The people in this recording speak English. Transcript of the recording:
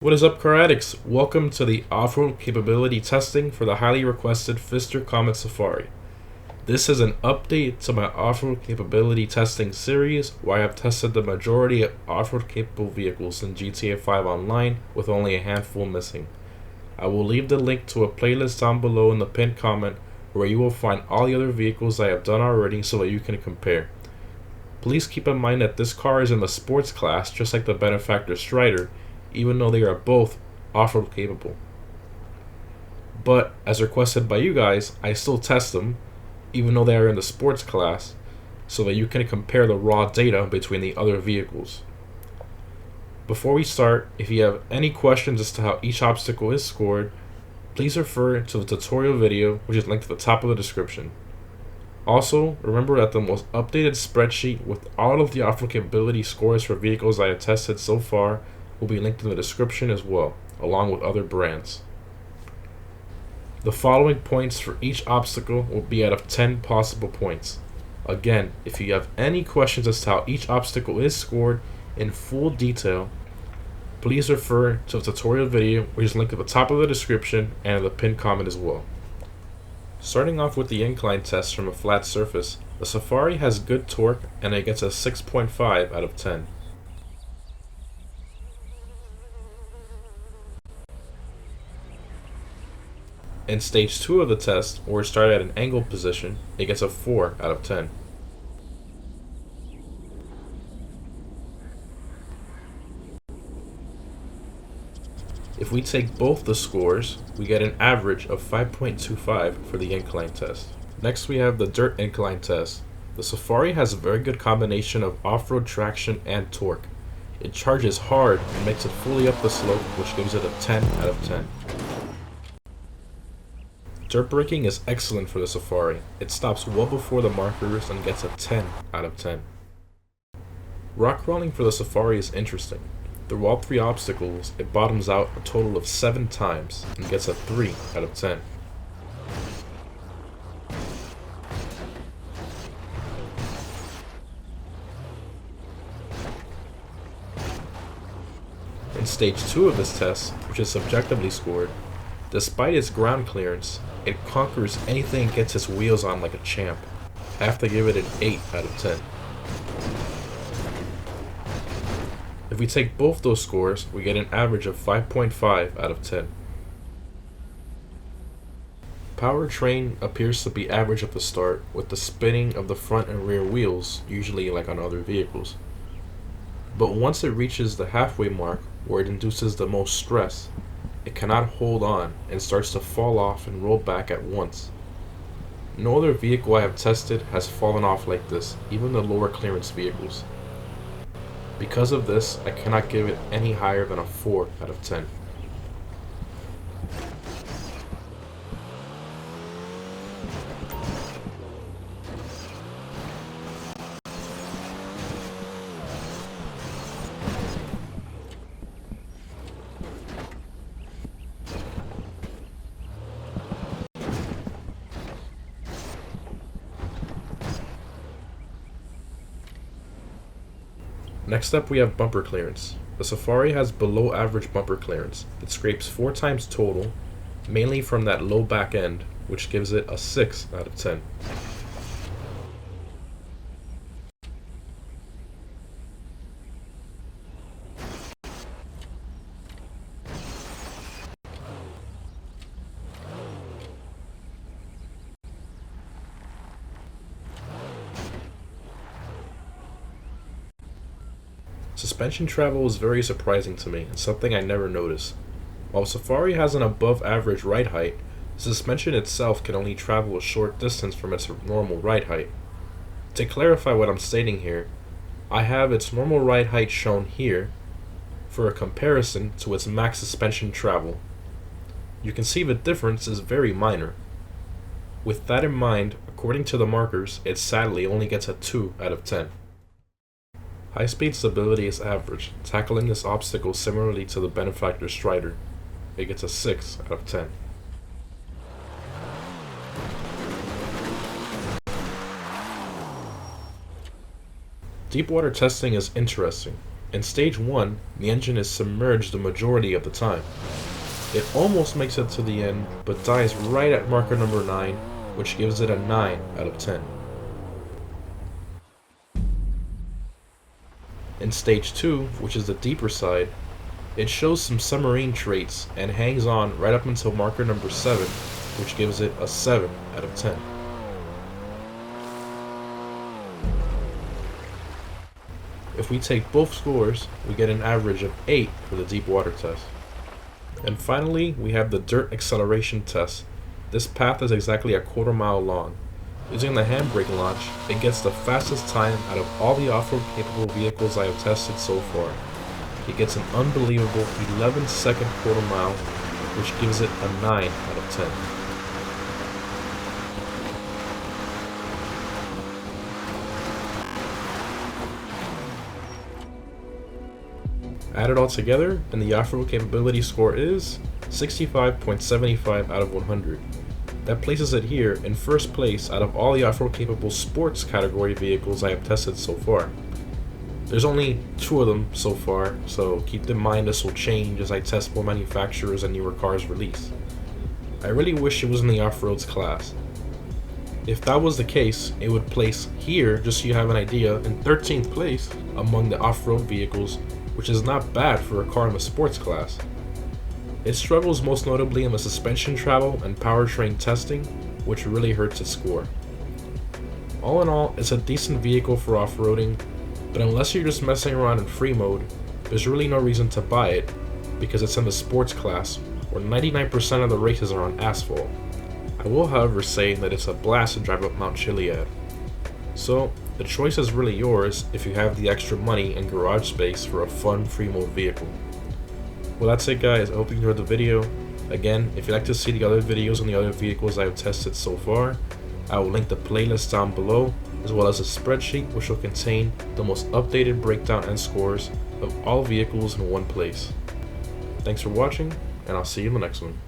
What is up, car addicts? Welcome to the off-road capability testing for the highly requested Pfister Comet Safari. This is an update to my off-road capability testing series where I have tested the majority of off-road capable vehicles in GTA 5 Online with only a handful missing. I will leave the link to a playlist down below in the pinned comment where you will find all the other vehicles I have done already so that you can compare. Please keep in mind that this car is in the sports class just like the Benefactor Strider, even though they are both off-road capable. But as requested by you guys, I still test them, even though they are in the sports class, so that you can compare the raw data between the other vehicles. Before we start, if you have any questions as to how each obstacle is scored, please refer to the tutorial video, which is linked to the top of the description. Also, remember that the most updated spreadsheet with all of the off-road capability scores for vehicles I have tested so far will be linked in the description as well, along with other brands. The following points for each obstacle will be out of 10 possible points. Again, if you have any questions as to how each obstacle is scored in full detail, please refer to the tutorial video, which is linked at the top of the description and in the pinned comment as well. Starting off with the incline test from a flat surface, the Safari has good torque and it gets a 6.5 out of 10. In stage 2 of the test, where it started at an angle position, it gets a 4 out of 10. If we take both the scores, we get an average of 5.25 for the incline test. Next we have the dirt incline test. The Safari has a very good combination of off-road traction and torque. It charges hard and makes it fully up the slope, which gives it a 10 out of 10. Dirt braking is excellent for the Safari. It stops well before the markers and gets a 10 out of 10. Rock crawling for the Safari is interesting. Through all 3 obstacles, it bottoms out a total of 7 times and gets a 3 out of 10. In stage 2 of this test, which is subjectively scored, despite its ground clearance, it conquers anything it gets its wheels on like a champ. I have to give it an 8 out of 10. If we take both those scores, we get an average of 5.5 out of 10. Powertrain appears to be average at the start, with the spinning of the front and rear wheels, usually like on other vehicles. But once it reaches the halfway mark, where it induces the most stress, it cannot hold on and starts to fall off and roll back at once. No other vehicle I have tested has fallen off like this, even the lower clearance vehicles. Because of this, I cannot give it any higher than a 4 out of 10. Next up we have bumper clearance. The Safari has below average bumper clearance. It scrapes 4 times total, mainly from that low back end, which gives it a 6 out of 10. Suspension travel is very surprising to me and something I never noticed. While Safari has an above average ride height, the suspension itself can only travel a short distance from its normal ride height. To clarify what I'm stating here, I have its normal ride height shown here for a comparison to its max suspension travel. You can see the difference is very minor. With that in mind, according to the markers, it sadly only gets a 2 out of 10. High-speed stability is average, tackling this obstacle similarly to the Benefactor Strider. It gets a 6 out of 10. Deep water testing is interesting. In Stage 1, the engine is submerged the majority of the time. It almost makes it to the end, but dies right at marker number 9, which gives it a 9 out of 10. In Stage 2, which is the deeper side, it shows some submarine traits and hangs on right up until marker number 7, which gives it a 7 out of 10. If we take both scores, we get an average of 8 for the deep water test. And finally, we have the dirt acceleration test. This path is exactly a quarter mile long. Using the handbrake launch, it gets the fastest time out of all the off-road capable vehicles I have tested so far. It gets an unbelievable 11-second quarter mile, which gives it a 9 out of 10. Add it all together, and the off-road capability score is 65.75 out of 100. That places it here in first place out of all the off-road capable sports category vehicles I have tested so far. There's only 2 of them so far, so keep in mind this will change as I test more manufacturers and newer cars release. I really wish it was in the off-roads class. If that was the case, it would place here, just so you have an idea, in 13th place among the off-road vehicles, which is not bad for a car in the sports class. It struggles most notably in the suspension travel and powertrain testing, which really hurts its score. All in all, it's a decent vehicle for off-roading, but unless you're just messing around in free mode, there's really no reason to buy it because it's in the sports class, where 99% of the races are on asphalt. I will however say that it's a blast to drive up Mount Chiliad. So, the choice is really yours if you have the extra money and garage space for a fun free mode vehicle. Well, that's it guys, I hope you enjoyed the video. Again, if you'd like to see the other videos on the other vehicles I have tested so far, I will link the playlist down below, as well as a spreadsheet which will contain the most updated breakdown and scores of all vehicles in one place. Thanks for watching, and I'll see you in the next one.